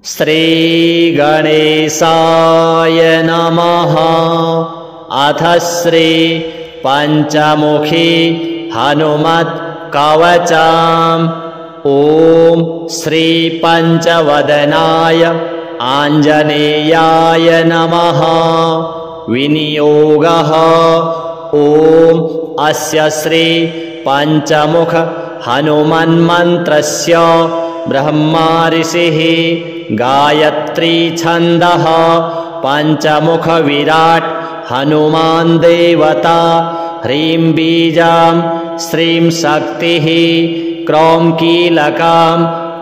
श्रीगणेशाय नमः। अथ श्री पंचमुखी हनुमत् कवचम्। ॐ श्री पंचवदनाय आञ्जनेयाय नमः। विनियोगः। ॐ अस्य श्री पंचमुख हनुमन्मन्त्रस्य ब्रह्मा ऋषिः गायत्री छन्दः पंचमुख विराट् हनुमान् देवता। ह्रीं बीजां श्रीं शक्तिः क्रौं कीलकां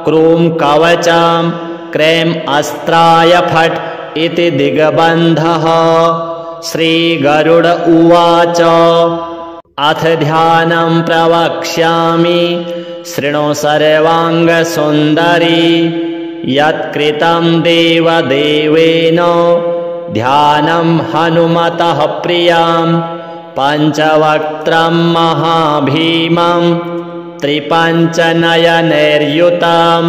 क्रूं कवचां क्రైं अस्त्राय फट् इति दिग्बन्धः। श्रीगरुड उवाच अथ ध्यानं प्रवक्ष्यामि शृणु सर्वाङ्गसुन्दरी। यत्कृतं देवदेवेन ध्यानं हनुमतः प्रियं पञ्चवक्त्रं महाभीमं त्रिपञ्चनयनैर्युतं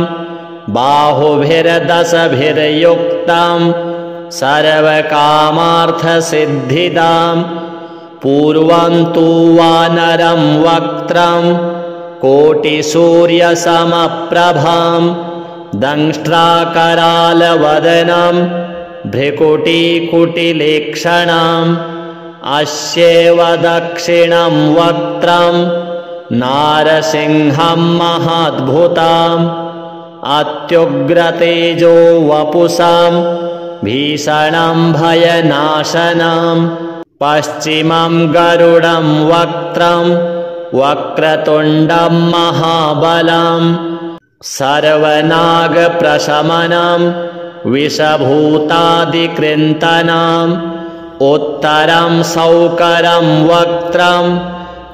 बाहुभिर्दशभिर्युक्तं सर्वकामार्थसिद्धिदां। पूर्वं तु वानरं वक्त्रं कोटिसूर्यसमप्रभां दंष्ट्राकरालवदनं भ्रिकुटिकुटिलेक्षणम्। अस्यैव दक्षिणं वक्त्रं नारसिंहं महाद्भुतं अत्युग्रतेजो वपुषां भीषणं भयनाशनं। पश्चिमं गरुडं वक्त्रं वक्रतुण्डं महाबलं सर्वनागप्रशमनं विषभूतादिकृन्तनं। उत्तरं सौकरं वक्त्रं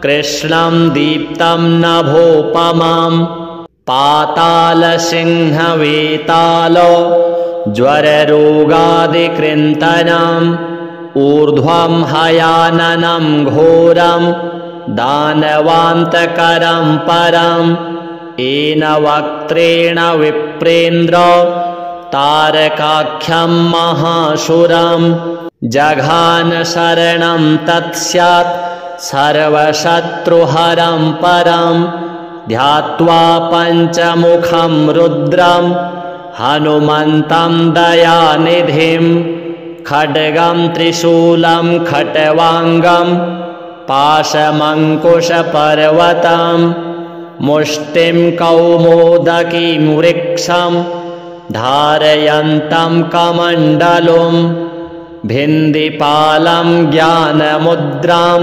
कृष्णं दीप्तं नभोपमं पातालसिंहवेतालो ज्वररोगादिकृन्तनं। ऊर्ध्वं हयाननं घोरं दानवान्तकरं परं येन वक्त्रेण विप्रेन्द्र तारकाख्यं महाशूरं। जघान शरणं तत्स्यात् सर्वशत्रुहरं परं ध्यात्वा पञ्चमुखं रुद्रं हनुमन्तं दयानिधिं। खड्गं त्रिशूलं खट्वाङ्गं पाशमङ्कुशपर्वतं मुष्टिं कौमोदकीं वृक्षं धारयन्तं कमण्डलुं। भिन्दिपालं ज्ञानमुद्रां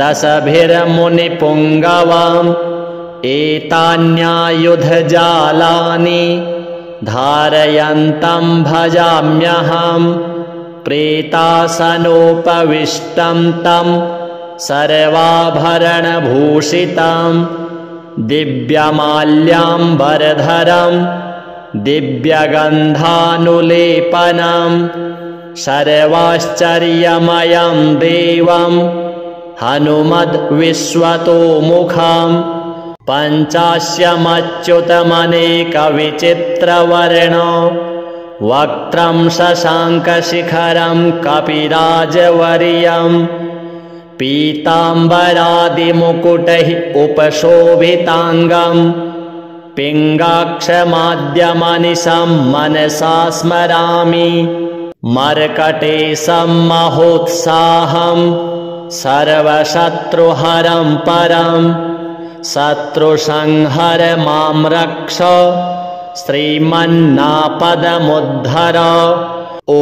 दशभिर्मुनिपुङ्गवम् एतान्यायुधजालानि धारयन्तं भजाम्यहम्। प्रेतासनोपविष्टं तं सर्वाभरणभूषितं दिव्यमाल्याम्बरधरं दिव्यगन्धानुलेपनं सर्वाश्चर्यमयं देवं हनुमद्विश्वतोमुखं। पञ्चास्यमच्युतमनेकविचित्रवर्णो वक्त्रं शशाङ्कशिखरं कपिराजवर्यं पीताम्बरादिमुकुटैः उपशोभिताङ्गं पिङ्गाक्षमाद्यमनिशं मनसा स्मरामि। मर्कटेशं महोत्साहं सर्वशत्रुहरं परं शत्रुसंहर मां रक्ष श्रीमन्नापदमुद्धर। ॐ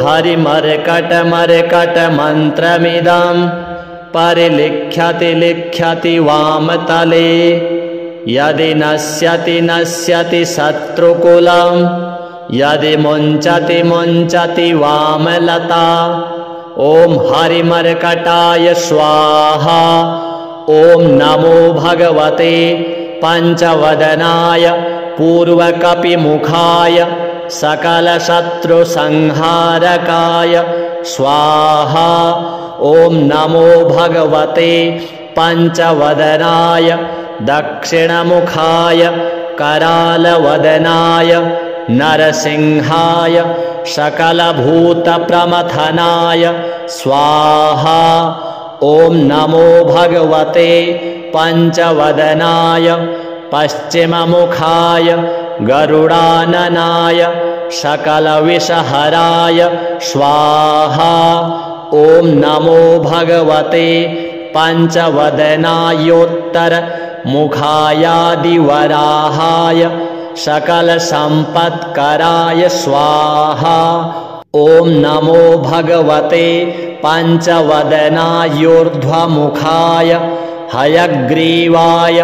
हरिमर्कटमर्कटमन्त्रमिदं परिलिख्यति लिख्यति वामतले। यदि नश्यति नश्यति शत्रुकुलं यदि मुञ्चति मुञ्चति वामलता। ॐ हरिमर्कटाय स्वाहा। ॐ नमो भगवते पंचवदनाय पूर्वकपिमुखाय सकलशत्रुसंहारकाय स्वाहा। ॐ नमो भगवते पंचवदनाय दक्षिणमुखाय करालवदनाय नरसिंहाय सकलभूतप्रमथनाय स्वाहा। ॐ नमो भगवते पञ्चवदनाय पश्चिममुखाय गरुडाननाय सकलविषहराय स्वाहा। ॐ नमो भगवते पञ्चवदनायोत्तरमुखायादिवराहाय सकलसम्पत्कराय स्वाहा। ॐ नमो भगवते पञ्चवदनायोर्ध्वमुखाय हयग्रीवाय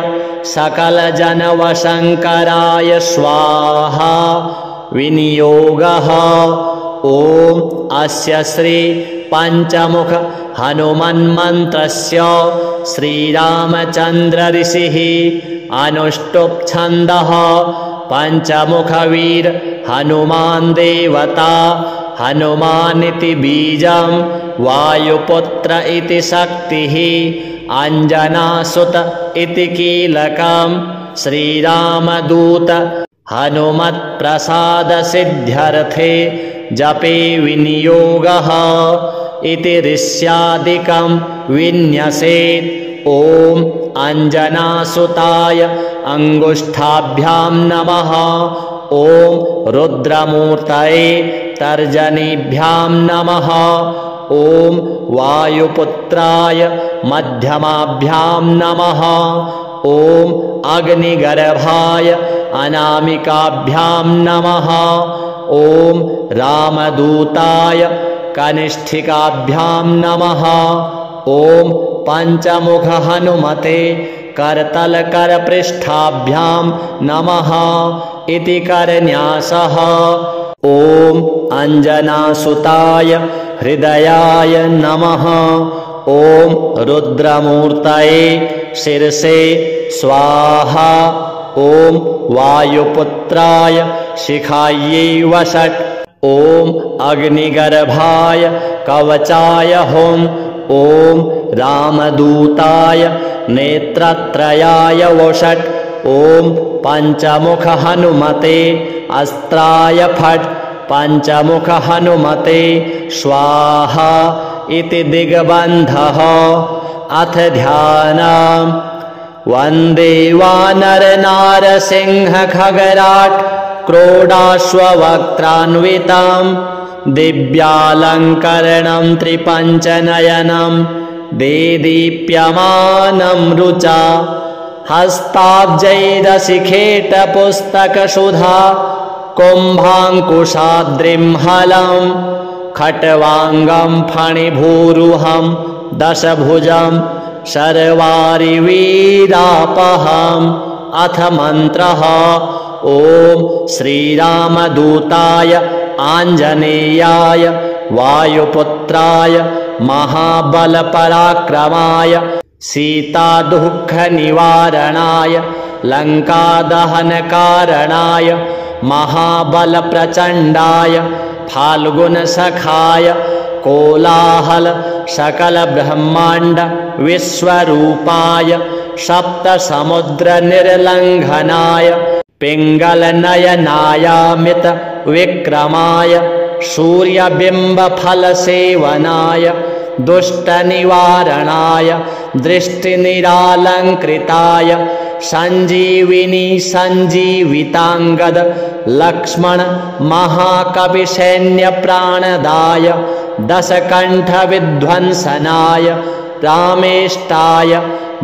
सकलजनवशङ्कराय स्वाहा। विनियोगः। ॐ अस्य श्री पञ्चमुख हनुमन्मन्त्रस्य श्रीरामचन्द्र ऋषिः अनुष्टुप् छन्दः पञ्चमुखवीर हनुमान् देवता हनुमानिति बीजं वायुपुत्र इति शक्तिः अञ्जनासुत इति कीलकं श्रीरामदूत हनुमत्प्रसादसिद्ध्यर्थे जपे विनियोगः इति ऋष्यादिकं विन्यसेत्। ॐ अञ्जनासुताय अङ्गुष्ठाभ्यां नमः। ॐ रुद्रमूर्तये तर्जनीभ्यां नमः। ॐ वायुपुत्राय मध्यमाभ्यां नमः। ॐ अग्निगर्भाय अनामिकाभ्यां नमः। ॐ रामदूताय कनिष्ठिकाभ्यां नमः। ॐ पञ्चमुख हनुमते करतलकरपृष्ठाभ्यां नमः इति करन्यासः। ॐ अञ्जनासुताय हृदयाय नमः। ॐ रुद्रमूर्तये शिरसे स्वाहा। ॐ वायुपुत्राय शिखायै वषट्। ॐ अग्निगर्भाय कवचाय हुम्। ॐ रामदूताय नेत्रत्रयाय वषट्। ॐ पञ्चमुख हनुमते अस्त्राय फट्। पञ्चमुख हनुमते स्वाहा इति दिग्बन्धः। अथ ध्यानम्। वन्दे वानरनारसिंहखगराट् क्रोडाश्ववक्त्रान्वितं दिव्यालङ्करणं त्रिपञ्चनयनं देदीप्यमानं रुचा हस्ताब्जैरशिखेटपुस्तकसुधा कुम्भाङ्कुशाद्रिं हलं खट्वाङ्गं फणिभूरुहं दशभुजं शर्वारिवीरापहम्। अथ मन्त्रः। ॐ श्रीरामदूताय आञ्जनेयाय वायुपुत्राय महाबलपराक्रमाय सीतादुःखनिवारणाय लङ्कादहनकारणाय महाबलप्रचण्डाय फाल्गुनसखाय कोलाहल सकलब्रह्माण्ड विश्वरूपाय सप्तसमुद्रनिर्लङ्घनाय पिङ्गलनयनायामित विक्रमाय सूर्यबिम्बफलसेवनाय दुष्टनिवारणाय दृष्टिनिरालङ्कृताय सञ्जीविनी सञ्जीविताङ्गद लक्ष्मण महाकविसैन्यप्राणदाय दशकण्ठविध्वंसनाय रामेष्टाय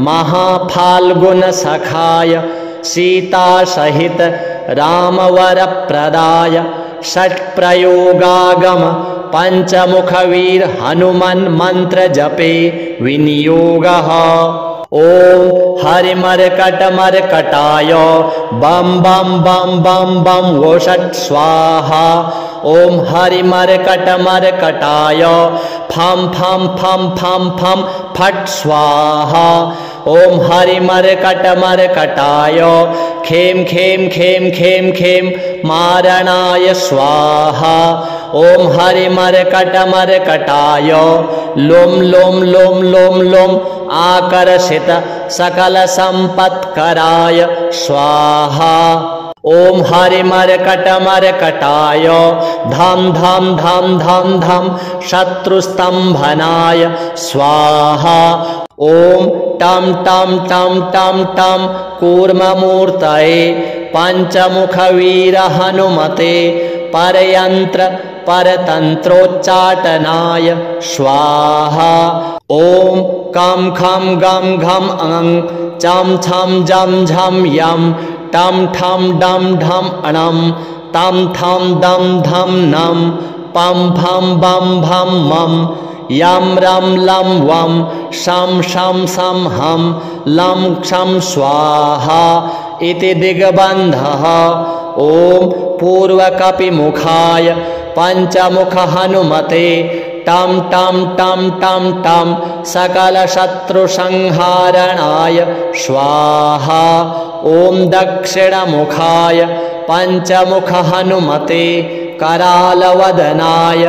महाफाल्गुनसखाय सीतासहित रामवरप्रदाय षट्प्रयोगागम पञ्चमुखवीर हनुमन् मन्त्र जपे विनियोगः। ॐ हरिमर्कटमर्कटाय बम बम बम बम बम वोषट् स्वाहा। ॐ हरिमर्कटमर्कटाय फम फम फम फम फम फट् स्वाहा। ॐ हरिमर्कटमर्कटाय खेम खेम खेम खेम खेम मारणाय स्वाहा। ॐ हरिमर्कटमर्कटाय लोम लोम लोम लोम लोम आकर्षित सकलसम्पत्कराय स्वाहा। ॐ हरिमर्कटमर्कटाय धाम धाम धाम धाम धाम शत्रुस्तम्भनाय स्वाहा। ॐ टं टं टं टं टं कूर्ममूर्तये पञ्चमुखवीर हनुमते परयन्त्र परतन्त्रोच्चाटनाय स्वाहा। ॐ कं खं गं घं अं चं छं जं झं यं टं ठं डं ढं अणं तं थं दं धं नं पं फं बं भं मं यं रं लं वं शं शं सं हं लं क्षं स्वाहा इति दिग्बन्धः। ॐ पूर्वकपिमुखाय पञ्चमुख हनुमते टं टं टं टं टं सकलशत्रुसंहारणाय स्वाहा। ॐ दक्षिणमुखाय पञ्चमुख हनुमते करालवदनाय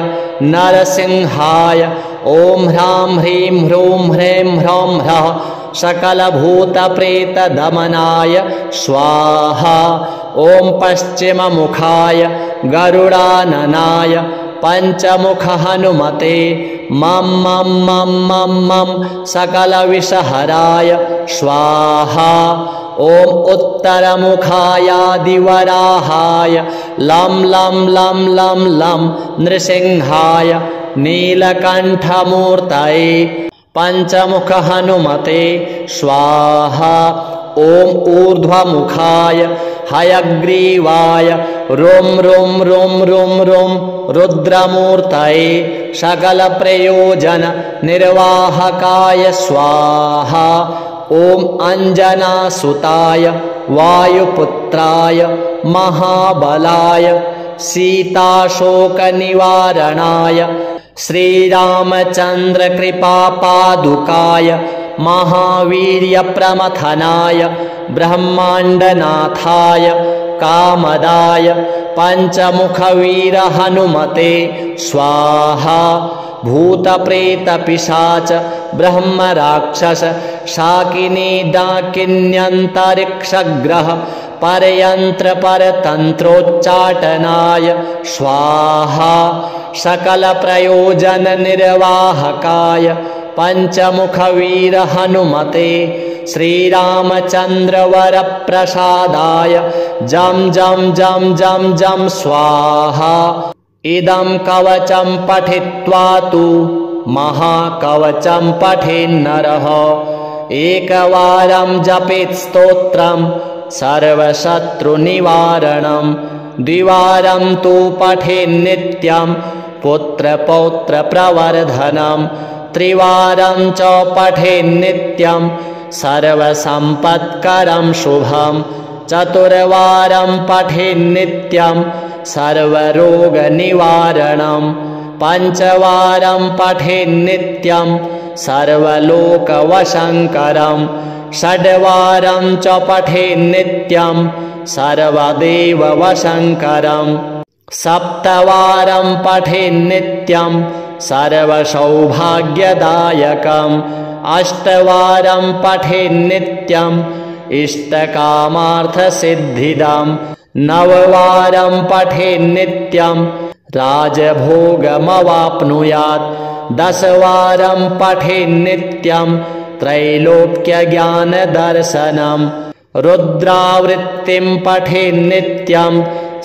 नरसिंहाय ॐ ह्रां ह्रीं ह्रूं ह्रैं ह्रौं ह्रः सकलभूतप्रेतदमनाय स्वाहा। ॐ पश्चिममुखाय गरुडाननाय पञ्चमुख हनुमते मं मं मं मं मं सकलविषहराय स्वाहा। ॐ उत्तरमुखायादिवराहाय लं लं लं लं लं नृसिंहाय नीलकण्ठमूर्तये पञ्चमुख हनुमते स्वाहा। ॐ ऊर्ध्वमुखाय हयग्रीवाय रुं रुं रुं रुं रुं रुद्रमूर्तये सकलप्रयोजन निर्वाहकाय स्वाहा। ॐ अञ्जनासुताय वायुपुत्राय महाबलाय सीताशोकनिवारणाय श्रीरामचन्द्रकृपापादुकाय महावीर्यप्रमथनाय ब्रह्माण्डनाथाय कामदाय पञ्चमुखवीर हनुमते स्वाहा। भूतप्रेतपिशाच ब्रह्मराक्षस शाकिनी डाकिन्यन्तरिक्षग्रह परयन्त्र परतन्त्रोच्चाटनाय स्वाहा। सकलप्रयोजन निर्वाहकाय पञ्चमुखवीर हनुमते श्रीरामचन्द्रवरप्रसादाय जं जं जं जं जं स्वाहा। इदं कवचं पठित्वा तु महाकवचं पठेन्नरः एकवारं जपेत् स्तोत्रं सर्वशत्रुनिवारणं द्विवारं तु पठेन्नित्यं पुत्रपौत्रप्रवर्धनं त्रिवारं च पठेन्नित्यं सर्वसम्पत्करं शुभं चतुर्वारं पठेन्नित्यं सर्वरोगनिवारणं पञ्चवारं पठेन्नित्यं सर्वलोकवशङ्करं षड्वारं च पठेन्नित्यं सर्वदेववशङ्करं सप्तवारं पठेन्नित्यं सर्वसौभाग्यदायकम् अष्टवारं पठेन्नित्यं इष्टकामार्थसिद्धिदं नववारं पठेन्नित्यं राजभोगमवाप्नुयात् दशवारं पठेन्नित्यं त्रैलोक्यज्ञानदर्शनं रुद्रावृत्तिं पठेन्नित्यं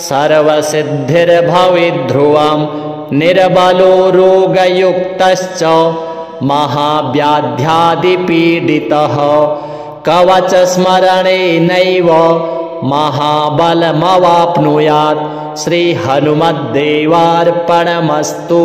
सर्वसिद्धिर्भवेद्ध्रुवं निर्बलो रोगयुक्तश्च महाव्याध्यादिपीडितः कवचस्मरणेनैव महाबलमवाप्नुयात्। श्रीहनुमद्देवार्पणमस्तु।